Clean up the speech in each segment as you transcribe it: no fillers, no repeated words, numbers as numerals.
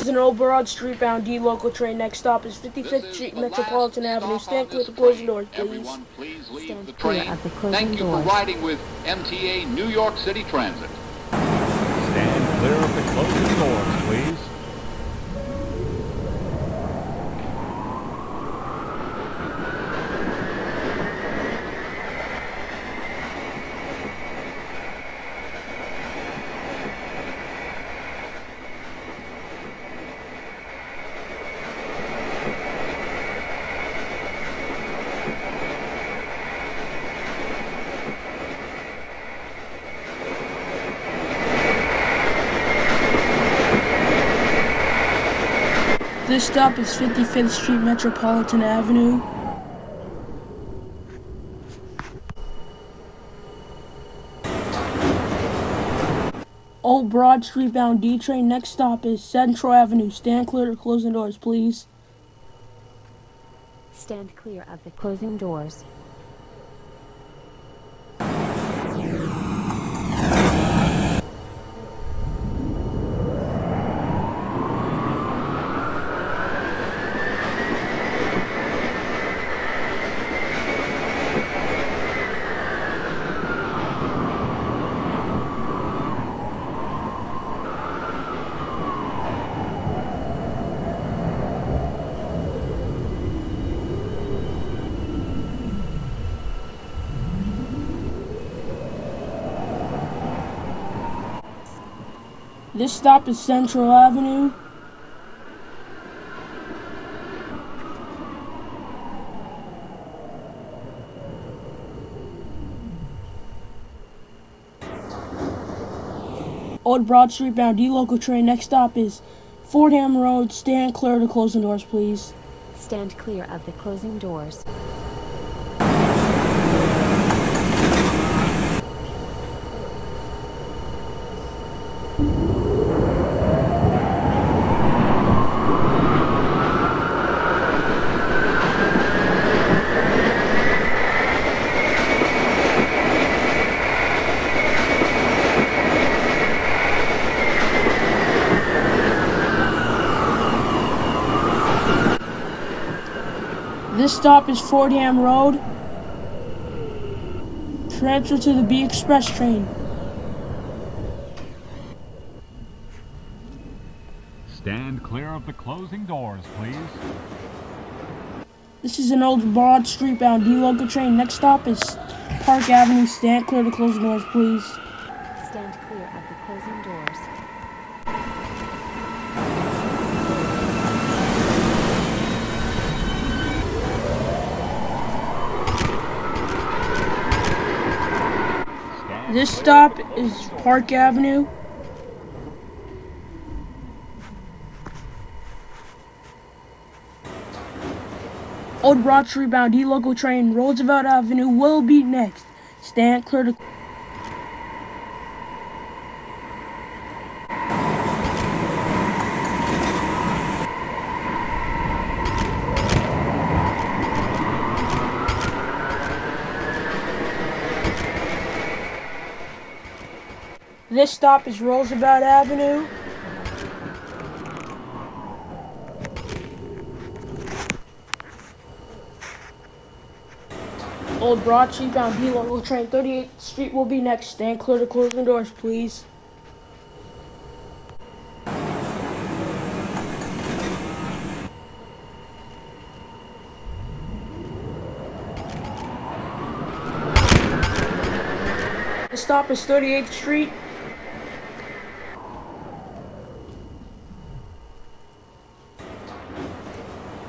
is an Old Broad Street bound D local train. Next stop is 55th Street, Metropolitan Avenue. Stand clear to closing doors, please. Everyone, please leave the train. Thank you for riding with MTA New York City Transit. Stand clear of the closing doors, please. This stop is 55th Street, Metropolitan Avenue. Old Broad Street bound D train. Next stop is Central Avenue. Stand clear to closing doors, please. Stand clear of the closing doors. This stop is Central Avenue. Old Broad Street bound D local train. Next stop is Fordham Road. Stand clear to closing doors, please. Stand clear of the closing doors. This stop is Fordham Road. Transfer to the B Express train. Stand clear of the closing doors, please. This is an Old Broad Street bound D local train. Next stop is Park Avenue. Stand clear to closing doors, please. Stand clear of the closing doors. This stop is Park Avenue. Old Broad Street bound D local train. Roosevelt Avenue will be next. Stand clear to... This stop is Roosevelt Avenue. Old Broad Street bound D local train. 38th Street will be next. Stand clear to closing doors, please. The stop is 38th Street.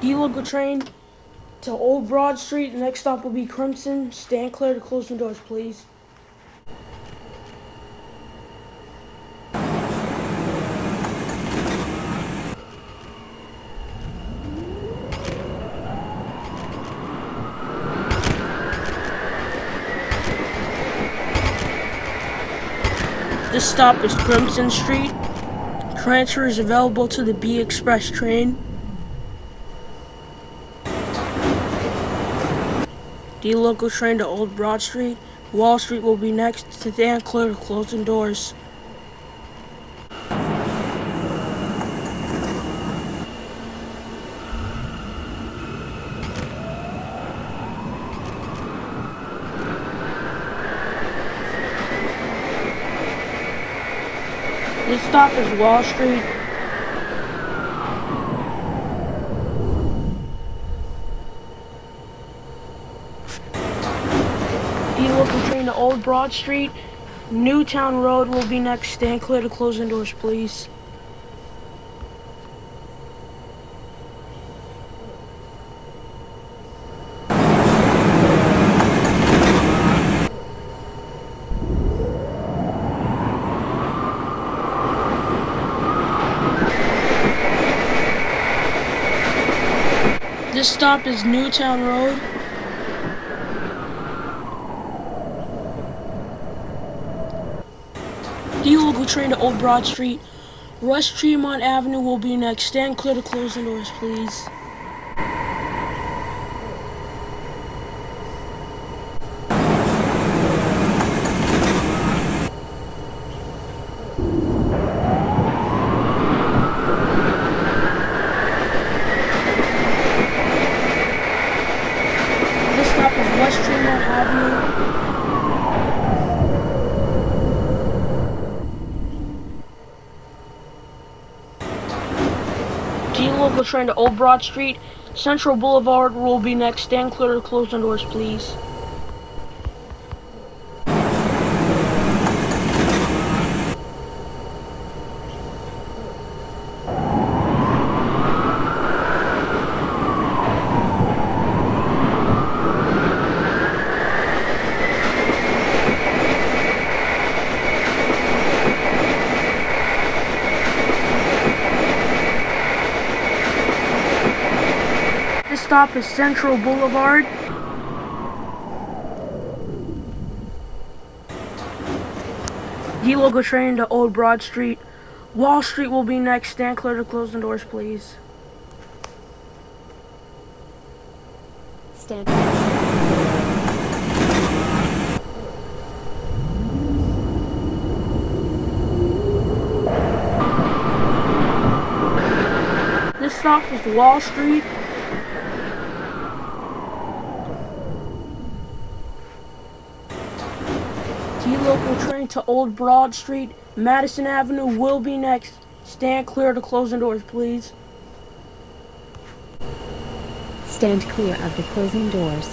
D local train to Old Broad Street. The next stop will be Crimson. Stand clear to closing doors, please. This stop is Crimson Street. Transfer is available to the B Express train. D local train to Old Broad Street. Wall Street will be next. Stand clear to closing doors. This stop is Wall Street. D local train to Old Broad Street. Newtown Road will be next. Stand clear to closing doors, please. This stop is Newtown Road. D local train to Old Broad Street. West Tremont Avenue will be next. Stand clear to closing doors, please. This stop is West Tremont Avenue. D local train to Old Broad Street. Central Boulevard will be next. Stand clear to closing doors, please. This stop is Central Boulevard. D local train to Old Broad Street. Wall Street will be next. Stand clear to closing doors, please. Stand. This stop is Wall Street. D local train to Old Broad Street. Madison Avenue will be next. Stand clear to closing doors, please. Stand clear of the closing doors.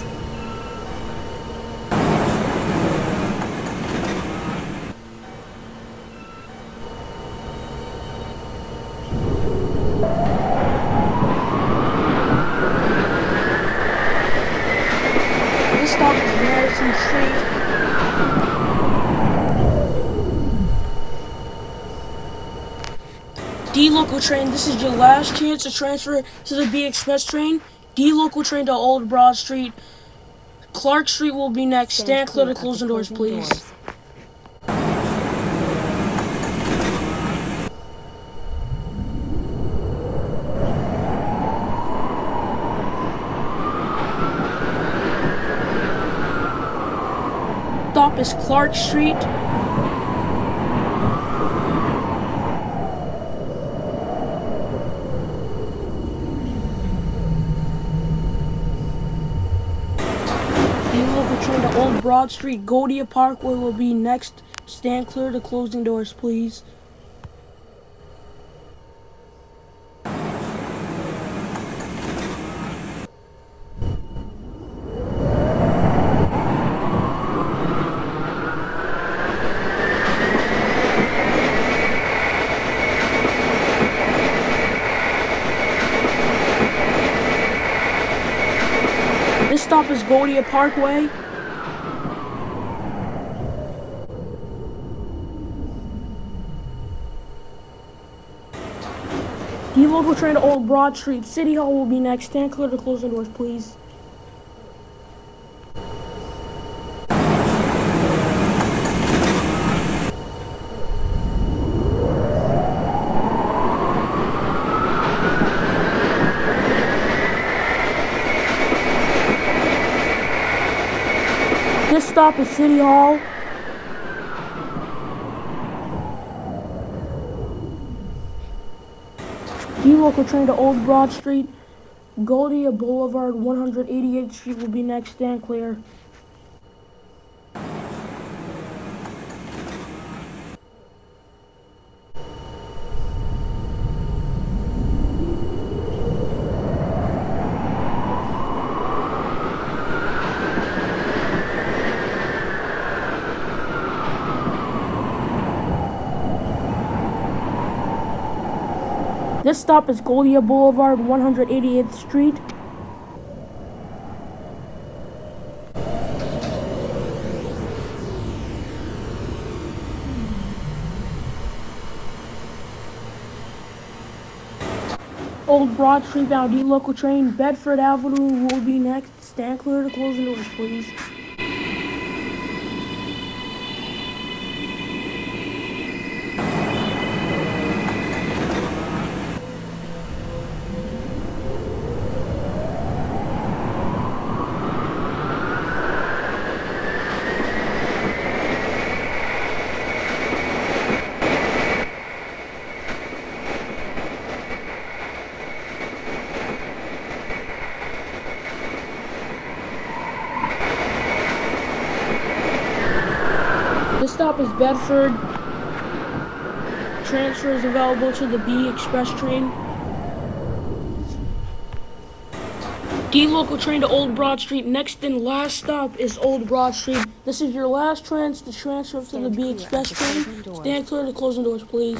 This stop is Madison Street. D local train, this is your last chance to transfer to the B Express train. D local train to Old Broad Street. Clark Street will be next. Stand clear to closing doors, please. Stop is Clark Street. Train to Old Broad Street. Goldia Parkway will be next. Stand clear to closing doors, please. This stop is Goldia Parkway. D local train to Old Broad Street. City Hall will be next. Stand clear to closing doors, please. This stop is City Hall. D local train to Old Broad Street. Goldia Boulevard, 188th Street will be next. Stand clear. This stop is Goldia Boulevard, 188th Street. Old Broad Street bound D local train, Bedford Avenue will be next. Stand clear to closing doors, please. This stop is Bedford. Transfer is available to the B Express train. D local train to Old Broad Street. Next and last stop is Old Broad Street. This is your last chance to transfer to the B Express train. Stand clear to closing doors, please.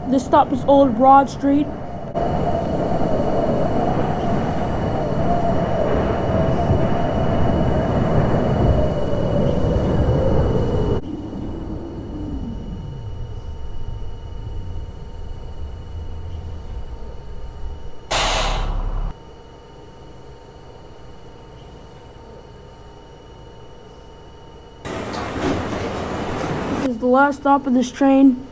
This stop is Old Broad Street. This is the last stop of this train.